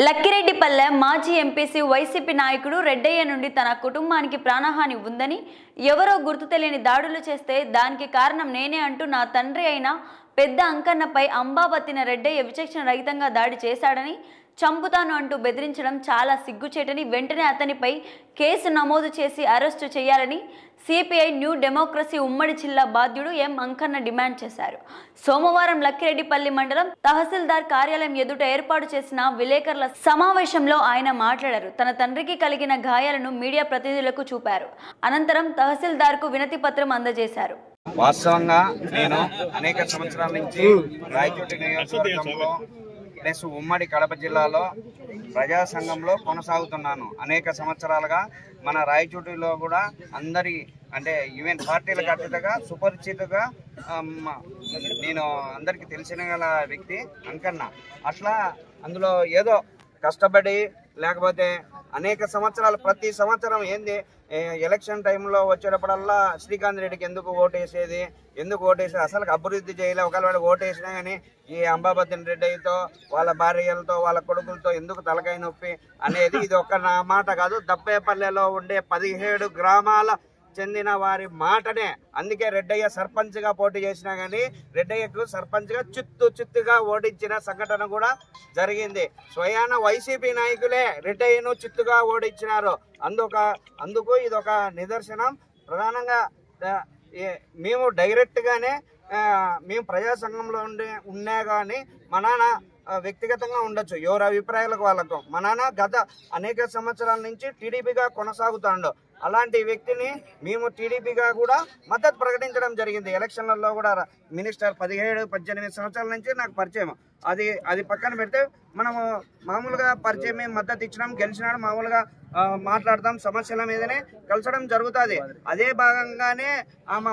లక్కిరెడ్డిపల్లె మాజీ MPC YCP నాయకుడు రెడ్డయ్య నుండి తన కుటుంబానికి ప్రాణహాని ఉందని, ఎవరో గుర్తు తెలియని దాడులు చేస్తే దానికి కారణం నేనే అంటూ నా తండ్రి అయిన పెద్ద అంకన్నపై అంబాబత్తిన రెడ్డయ్య విచక్షణ రహితంగా దాడి చేశాడని, చంపుతాను అంటూ బెదిరించడం చాలా సిగ్గుచేటని, వెంటనే అతనిపై కేసు నమోదు చేసి అరెస్టు చేయాలని సిపిఐ న్యూ డెమోక్రసీ ఉమ్మడి జిల్లా బాధ్యుడు ఎం అంకన్న డిమాండ్ చేశారు. సోమవారం లక్కిరెడ్డిపల్లి మండలం తహసీల్దార్ కార్యాలయం ఎదుట ఏర్పాటు చేసిన విలేకరుల సమావేశంలో ఆయన మాట్లాడారు. తన తండ్రికి కలిగిన గాయాలను మీడియా ప్రతినిధులకు చూపారు. అనంతరం తహసీల్దార్కు వినతి పత్రం అందజేశారు. వాస్తవంగా నేను అనేక సంవత్సరాల నుంచి రాయచోటి నియోజకవర్గంలో ప్లస్ ఉమ్మడి కడప జిల్లాలో ప్రజా సంఘంలో కొనసాగుతున్నాను. అనేక సంవత్సరాలుగా మన రాయచోటిలో కూడా అందరి అంటే ఈవెన్ పార్టీలకు అతీతంగా సుపరిచితగా నేను అందరికీ తెలిసిన గల వ్యక్తి అంకన్న. అట్లా అందులో ఏదో కష్టపడి లేకపోతే అనేక సంవత్సరాలు ప్రతి సంవత్సరం ఏంది ఎలక్షన్ టైంలో వచ్చేటప్పుడల్లా శ్రీకాంత్ రెడ్డికి ఎందుకు ఓటేసేది, అసలు అభివృద్ధి చేయలే, ఒకవేళ ఓటేసినా కానీ ఈ అంబాబత్తిన రెడ్డితో వాళ్ళ భార్యలతో వాళ్ళ కొడుకులతో ఎందుకు తలకాయ నొప్పి అనేది ఇది ఒక నా మాట కాదు. దబ్బేపల్లెలో ఉండే 17 గ్రామాల చెందిన వారి మాటనే. అందుకే రెడ్డయ్య సర్పంచ్గా పోటీ చేసినా కానీ రెడ్డయ్యకు సర్పంచ్గా చిత్తుగా ఓడించిన సంఘటన కూడా జరిగింది. స్వయాన వైసీపీ నాయకులే రెడ్డయ్యను చిత్తుగా ఓడించినారు. అందుకు ఇదొక నిదర్శనం. ప్రధానంగా మేము డైరెక్ట్గానే మేము ప్రజా సంఘంలో ఉన్నా కానీ మా నాన్న వ్యక్తిగతంగా ఉండొచ్చు, ఎవరి అభిప్రాయాలకు వాళ్ళకు. మా నాన్న గత అనేక సంవత్సరాల నుంచి టీడీపీగా కొనసాగుతాడు. అలాంటి వ్యక్తిని మేము టీడీపీగా కూడా మద్దతు ప్రకటించడం జరిగింది. ఎలక్షన్లలో కూడా మినిస్టర్ 17-18 సంవత్సరాల నుంచి నాకు పరిచయం. అది పక్కన పెడితే మనము మామూలుగా పరిచయం మద్దతు ఇచ్చినాం, గెలిచినాడు, మామూలుగా మాట్లాడతాం, సమస్యల మీదనే కలిసడం జరుగుతుంది. అదే భాగంగానే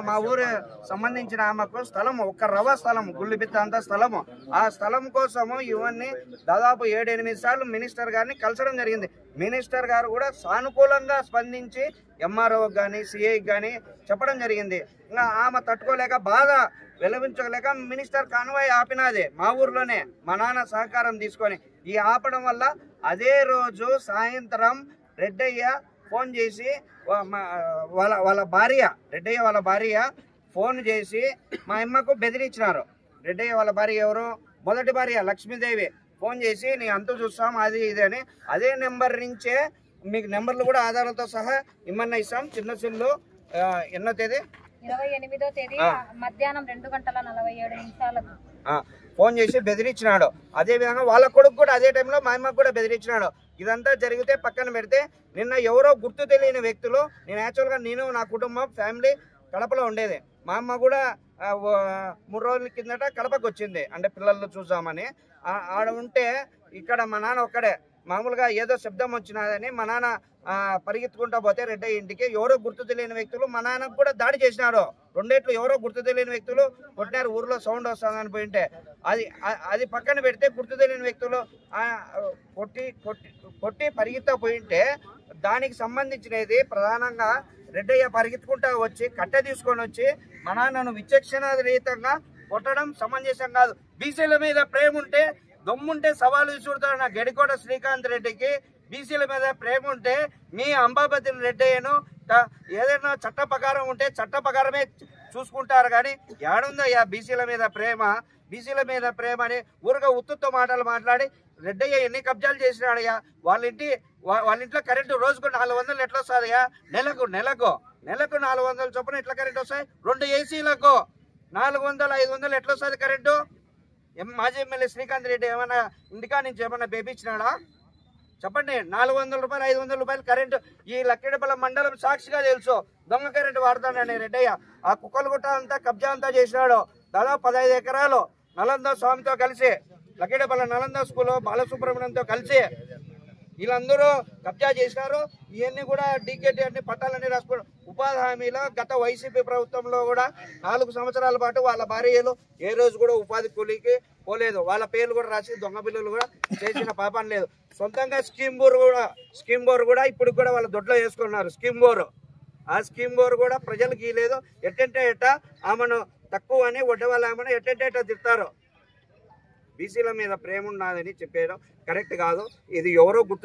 మా ఊరు సంబంధించిన ఆమెకు స్థలం, ఒక్క రవ స్థలం, గుళ్ళిపిత్త అంత స్థలము, ఆ స్థలం కోసము ఇవన్నీ దాదాపు 7-8 సార్లు మినిస్టర్ గారిని కలిసడం జరిగింది. మినిస్టర్ గారు కూడా సానుకూలంగా స్పందించి ఎంఆర్ఓకి కానీ సిఐకి కానీ చెప్పడం జరిగింది. ఇంకా ఆమె తట్టుకోలేక బాధ వెలవించలేక మినిస్టర్ కాన్వాయ్ ఆపినది మా ఊర్లోనే మా నాన్న సహకారం తీసుకొని. ఈ ఆపడం వల్ల అదే రోజు సాయంత్రం రెడ్డయ్య ఫోన్ చేసి వాళ్ళ భార్య, రెడ్డయ్య వాళ్ళ భార్య ఫోన్ చేసి మా అమ్మకు బెదిరించినారు. రెడ్డయ్య వాళ్ళ భార్య ఎవరు, మొదటి భార్య లక్ష్మీదేవి ఫోన్ చేసి నీ అంతు చూస్తాం అది ఇది అని. అదే నెంబర్ నుంచే మీకు నెంబర్లు కూడా ఆధారాలతో సహా ఇమ్మన్నా ఇస్తాం. చిన్న సిల్లు ఎన్నో తేదీ 28వ తేదీ మధ్యాహ్నం 2:47 ఫోన్ చేసి బెదిరించినాడు. అదే విధంగా వాళ్ళ కొడుకు కూడా అదే టైంలో మా అమ్మకు కూడా బెదిరించినాడు. ఇదంతా జరిగితే పక్కన పెడితే నిన్న ఎవరో గుర్తు తెలియని వ్యక్తులు, నేను యాక్చువల్గా నా కుటుంబం ఫ్యామిలీ కడపలో ఉండేది. మా అమ్మ కూడా 3 రోజుల కిందట కడపకు వచ్చింది, అంటే పిల్లలు చూద్దామని. ఆడ ఉంటే ఇక్కడ మా నాన్న ఒక్కడే. మామూలుగా ఏదో శబ్దం వచ్చినదని మా నాన్న పరిగెత్తుకుంటా పోతే రెడ్డయ్య ఇంటికి ఎవరో గుర్తు తెలియని వ్యక్తులు మా నాన్నకు కూడా దాడి చేసినారు. 2 ఏట్లు ఎవరో గుర్తు తెలియని వ్యక్తులు కొట్టినారు. ఊర్లో సౌండ్ వస్తుందని పోయింటే అది పక్కన పెడితే గుర్తు తెలియని వ్యక్తులు కొట్టి పరిగెత్తా పోయింటే దానికి సంబంధించినది ప్రధానంగా రెడ్డయ్య పరిగెత్తుకుంటా వచ్చి కట్టె తీసుకొని వచ్చి మా నాన్నను విచక్షణారహితంగా కొట్టడం సమంజసం కాదు. బీసీల మీద ప్రేమ ఉంటే దమ్ముంటే సవాలు విసురుతాడు నా గడికోట శ్రీకాంత్ రెడ్డికి. బీసీల మీద ప్రేమ ఉంటే మీ అంబాబత్తిన రెడ్డయ్యను ఏదైనా చట్ట ప్రకారం ఉంటే చట్ట ప్రకారమే చూసుకుంటారు. కానీ ఏడుందయ్యా బీసీల మీద ప్రేమ? బీసీల మీద ప్రేమ అని ఊరుగా ఉత్తుతో మాటలు మాట్లాడి రెడ్డయ్య ఎన్ని కబ్జాలు చేసినాడయ్యా. వాళ్ళ ఇంట్లో కరెంటు రోజుకు 400 ఎట్లా వస్తుందయ్యా? నెలకు 400 చొప్పున ఎట్లా కరెంటు వస్తాయి? 2 ఏసీలకు 400-500 ఎట్లా వస్తుంది కరెంటు? మాజీ ఎమ్మెల్యే శ్రీకాంత్ రెడ్డి ఏమన్నా ఇంటికా నుంచి ఏమన్నా బేపించినాడా? చెప్పండి. 400 రూపాయలు 500 రూపాయలు కరెంటు ఈ లక్కిరెడ్డిపల్లి మండలం సాక్షిగా తెలుసు. దొంగ కరెంటు వాడుతానని రెడ్డయ్య ఆ కుక్కలగుట్ట అంతా కబ్జా అంతా చేసినాడు. దాదాపు 15 ఎకరాలు నలంద స్వామితో కలిసి, లక్కిరెడ్డిపల్లి నలంద స్కూల్ బాలసుబ్రహ్మణ్యంతో కలిసి వీళ్ళందరూ కబ్జా చేసినారు. ఇవన్నీ కూడా డీకేటీ అన్ని పట్టాలన్నీ రాసుకున్నారు. ఉపాధి హామీలో గత వైసీపీ ప్రభుత్వంలో కూడా 4 సంవత్సరాల పాటు వాళ్ళ భార్యలు ఏ రోజు కూడా ఉపాధి కూలీకి పోలేదు. వాళ్ళ పేర్లు కూడా రాసి దొంగ బిల్లులు కూడా చేసిన పాపం లేదు. సొంతంగా స్కీమ్ బోర్ కూడా ఇప్పుడు కూడా వాళ్ళ దొడ్లో వేసుకున్నారు. ఆ స్కీమ్ బోర్ కూడా ప్రజలకు లేదు. ఎట్టంటే ఆమెను తక్కువ అని వడ్డ వాళ్ళ ఆమెను ఎట్టంటే తిడతారు. బీసీల మీద ప్రేమ ఉన్నదని చెప్పేయడం కరెక్ట్ కాదు. ఇది ఎవరో గుర్తు